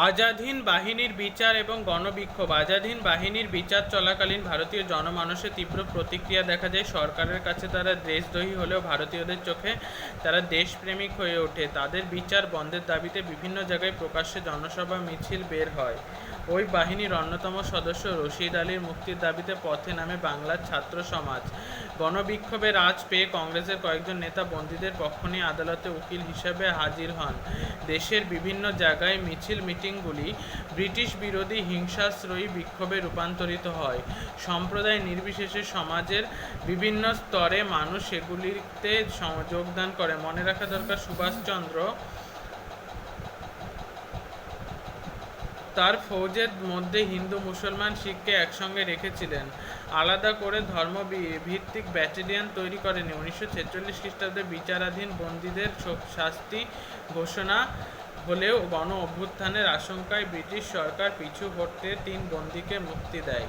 আজাদ হিন্দ বাহিনীর বিচার এবং গণবিক্ষোভ। আজাদ হিন্দ বাহিনীর বিচার চলাকালীন ভারতীয় জনমানসে তীব্র প্রতিক্রিয়া দেখা যায়। সরকারের কাছে তারা দেশদ্রোহী হলেও ভারতীয়দের চোখে তারা দেশপ্রেমিক হয়ে ওঠে। তাদের বিচার বন্ধের দাবিতে বিভিন্ন জায়গায় প্রকাশ্যে জনসভা মিছিল বের হয়। ওই বাহিনীর অন্যতম সদস্য রশিদ আলীর মুক্তির দাবিতে পথে নামে বাংলার ছাত্র সমাজ। গণবিক্ষোভের আঁচ পেয়ে কংগ্রেসের কয়েকজন নেতা বন্দীদের পক্ষ নিয়ে আদালতে উকিল হিসেবে হাজির হন। দেশের বিভিন্ন জায়গায় মিটিংগুলি ব্রিটিশ বিরোধী হিংসাশ্রয়ী বিক্ষোভে রূপান্তরিত হয়। সম্প্রদায় নির্বিশেষে সমাজের বিভিন্ন স্তরে মানুষ সেগুলিতে যোগদান করে। মনে রাখা দরকার, সুভাষচন্দ্র তার ফৌজের মধ্যে হিন্দু, মুসলমান, শিখকে একসঙ্গে রেখেছিলেন, আলাদা করে ধর্মভিত্তিক ব্যাটালিয়ন তৈরি করেনি। 1946 খ্রিস্টাব্দে বিচারাধীন বন্দীদের শাস্তি ঘোষণা হলেও গণ অভ্যুত্থানের আশঙ্কায় ব্রিটিশ সরকার পিছু হটতে 3 বন্দীকে মুক্তি দেয়।